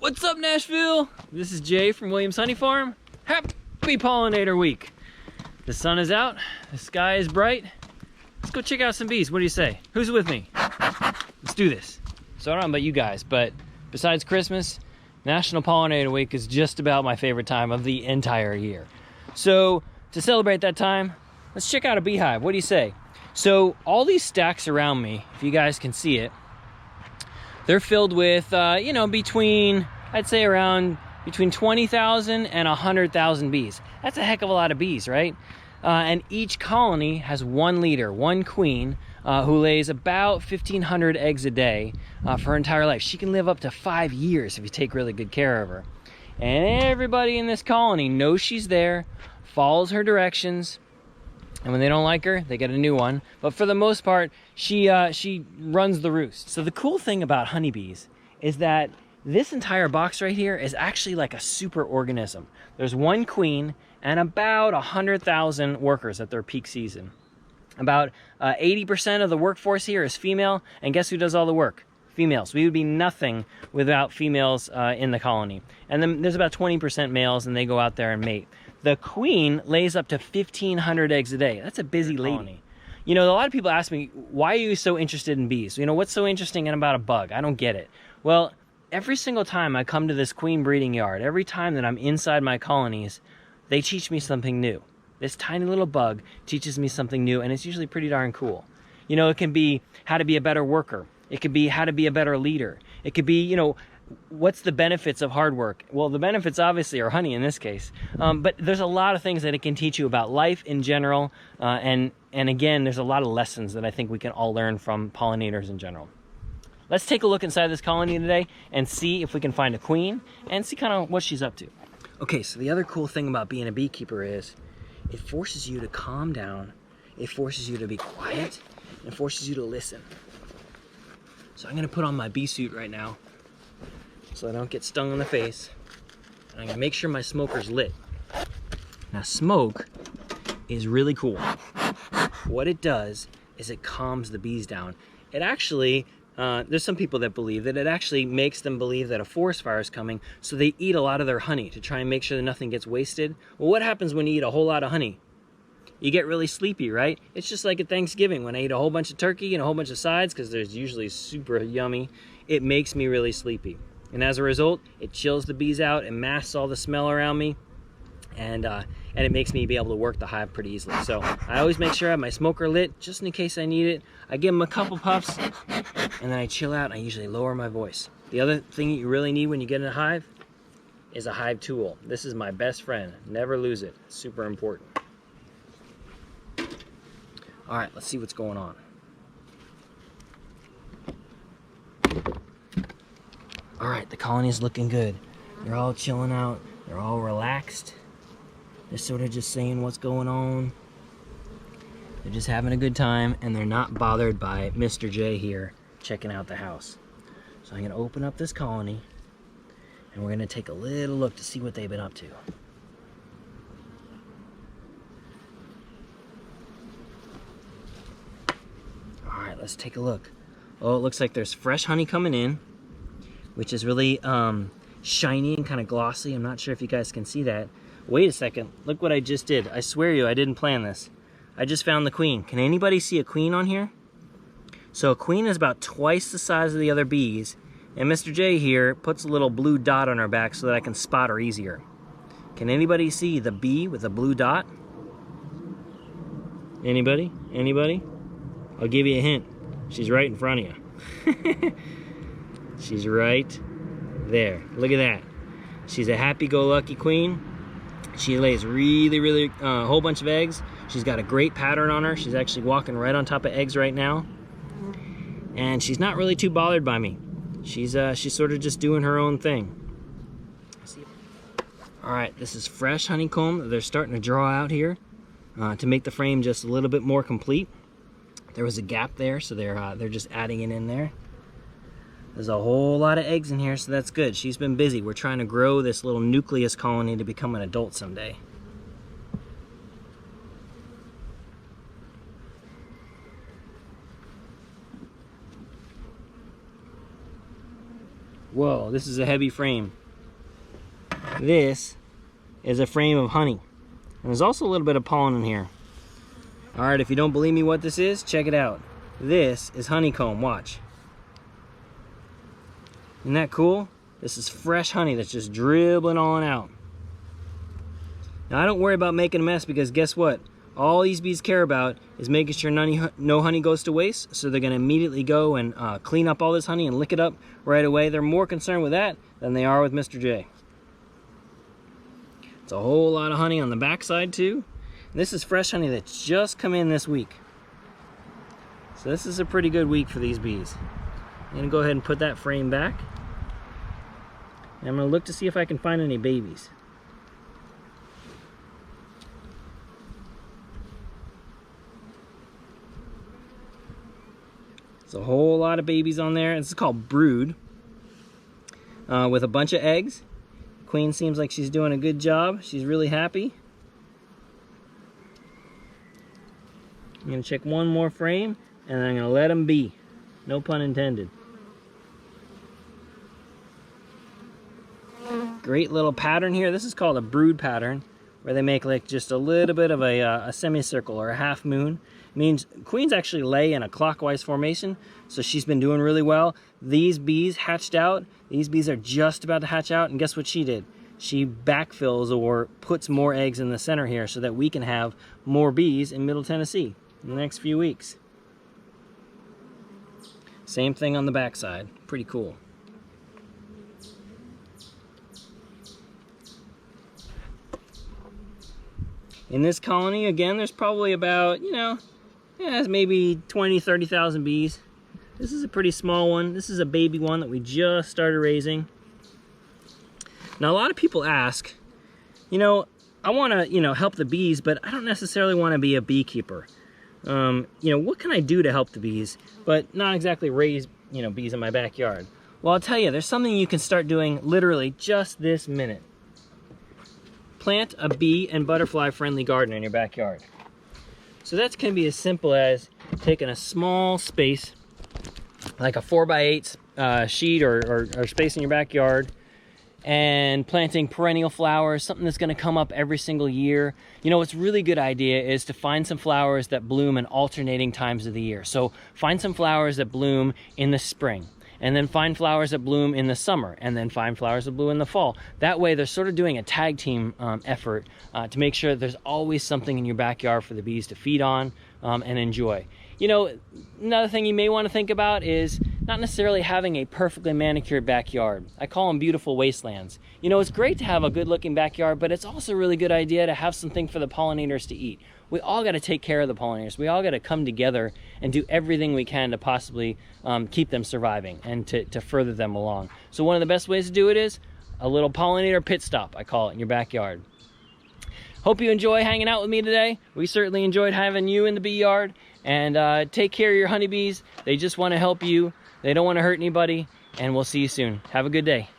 What's up, Nashville? This is Jay from Williams Honey Farm. Happy Pollinator Week. The sun is out, the sky is bright. Let's go check out some bees. What do you say? Who's with me? Let's do this. So I don't know about you guys, but besides Christmas, National Pollinator Week is just about my favorite time of the entire year. So to celebrate that time, let's check out a beehive. What do you say? So all these stacks around me, if you guys can see it, they're filled with, between, I'd say around between 20,000 and 100,000 bees. That's a heck of a lot of bees, right? And each colony has one leader, one queen, who lays about 1,500 eggs a day for her entire life. She can live up to 5 years if you take really good care of her. And everybody in this colony knows she's there, follows her directions, and when they don't like her, they get a new one. But for the most part, she runs the roost. So the cool thing about honeybees is that this entire box right here is actually like a super organism. There's one queen and about 100,000 workers at their peak season. About 80% of the workforce here is female, and guess who does all the work? Females. We would be nothing without females in the colony. And then there's about 20% males, and they go out there and mate. The queen lays up to 1,500 eggs a day. That's a busy lady. You know, a lot of people ask me, why are you so interested in bees? You know, what's so interesting about a bug? I don't get it. Well, every single time I come to this queen breeding yard, every time that I'm inside my colonies, they teach me something new. This tiny little bug teaches me something new, and it's usually pretty darn cool. You know, it can be how to be a better worker. It could be how to be a better leader. It could be, you know, what's the benefits of hard work? Well, the benefits obviously are honey in this case, but there's a lot of things that it can teach you about life in general, and again, there's a lot of lessons that I think we can all learn from pollinators in general. Let's take a look inside this colony today and see if we can find a queen and see kind of what she's up to. Okay, so the other cool thing about being a beekeeper is it forces you to calm down, it forces you to be quiet, and it forces you to listen. So I'm gonna put on my bee suit right now so I don't get stung in the face. And I'm gonna make sure my smoker's lit. Now smoke is really cool. What it does is it calms the bees down. It actually, there's some people that believe that it actually makes them believe that a forest fire is coming, so they eat a lot of their honey to try and make sure that nothing gets wasted. Well, what happens when you eat a whole lot of honey? You get really sleepy, right? It's just like at Thanksgiving when I eat a whole bunch of turkey and a whole bunch of sides, because there's usually super yummy. It makes me really sleepy. And as a result, it chills the bees out, it masks all the smell around me, and it makes me be able to work the hive pretty easily. So I always make sure I have my smoker lit, just in case I need it. I give them a couple puffs, and then I chill out, and I usually lower my voice. The other thing you really need when you get in a hive is a Hive Tool. This is my best friend. Never lose it. It's super important. All right, let's see what's going on. All right, the colony is looking good. They're all chilling out. They're all relaxed. They're sort of just saying what's going on. They're just having a good time, and they're not bothered by Mr. J here checking out the house. So I'm gonna open up this colony, and we're gonna take a little look to see what they've been up to. All right, let's take a look. Oh, it looks like there's fresh honey coming in, which is really shiny and kind of glossy. I'm not sure if you guys can see that. Wait a second, look what I just did. I swear you, I didn't plan this. I just found the queen. Can anybody see a queen on here? So a queen is about twice the size of the other bees, and Mr. J here puts a little blue dot on her back so that I can spot her easier. Can anybody see the bee with a blue dot? Anybody? Anybody? I'll give you a hint. She's right in front of you. She's right there. Look at that. She's a happy-go-lucky queen. She lays really, a whole bunch of eggs. She's got a great pattern on her. She's actually walking right on top of eggs right now. And she's not really too bothered by me. She's sort of just doing her own thing. All right, this is fresh honeycomb. They're starting to draw out here to make the frame just a little bit more complete. There was a gap there, so they're just adding it in there. There's a whole lot of eggs in here, so that's good. She's been busy. We're trying to grow this little nucleus colony to become an adult someday. Whoa, this is a heavy frame. This is a frame of honey. And there's also a little bit of pollen in here. All right, if you don't believe me what this is, check it out. This is honeycomb, watch. Isn't that cool? This is fresh honey that's just dribbling on out. Now I don't worry about making a mess because guess what? All these bees care about is making sure no honey goes to waste, so they're gonna immediately go and clean up all this honey and lick it up right away. They're more concerned with that than they are with Mr. J. It's a whole lot of honey on the backside too. And this is fresh honey that's just come in this week. So this is a pretty good week for these bees. I'm gonna go ahead and put that frame back. And I'm gonna look to see if I can find any babies. There's a whole lot of babies on there. This is called brood, with a bunch of eggs. Queen seems like she's doing a good job. She's really happy. I'm gonna check one more frame and then I'm gonna let them be. No pun intended. Great little pattern here. This is called a brood pattern, where they make like just a little bit of a semicircle or a half moon. It means queens actually lay in a clockwise formation, so she's been doing really well. These bees hatched out. These bees are just about to hatch out, and guess what she did? She backfills or puts more eggs in the center here so that we can have more bees in Middle Tennessee in the next few weeks. Same thing on the backside. Pretty cool. In this colony, again, there's probably about, maybe 20, 30,000 bees. This is a pretty small one. This is a baby one that we just started raising. Now, a lot of people ask, I want to, help the bees, but I don't necessarily want to be a beekeeper. What can I do to help the bees, but not exactly raise, bees in my backyard? Well, I'll tell you, there's something you can start doing literally just this minute. Plant a bee and butterfly friendly garden in your backyard. So that's going to be as simple as taking a small space, like a 4x8 sheet or space in your backyard, and planting perennial flowers, something that's going to come up every single year. What's a really good idea is to find some flowers that bloom in alternating times of the year. So find some flowers that bloom in the spring, and then find flowers that bloom in the summer, and then find flowers that bloom in the fall. That way they're sort of doing a tag team effort to make sure that there's always something in your backyard for the bees to feed on and enjoy. Another thing you may want to think about is not necessarily having a perfectly manicured backyard. I call them beautiful wastelands. It's great to have a good looking backyard, but it's also a really good idea to have something for the pollinators to eat. We all got to take care of the pollinators. We all got to come together and do everything we can to possibly keep them surviving and to further them along. So one of the best ways to do it is a little pollinator pit stop, I call it, in your backyard. Hope you enjoy hanging out with me today. We certainly enjoyed having you in the bee yard. And take care of your honeybees. They just want to help you. They don't want to hurt anybody. And we'll see you soon. Have a good day.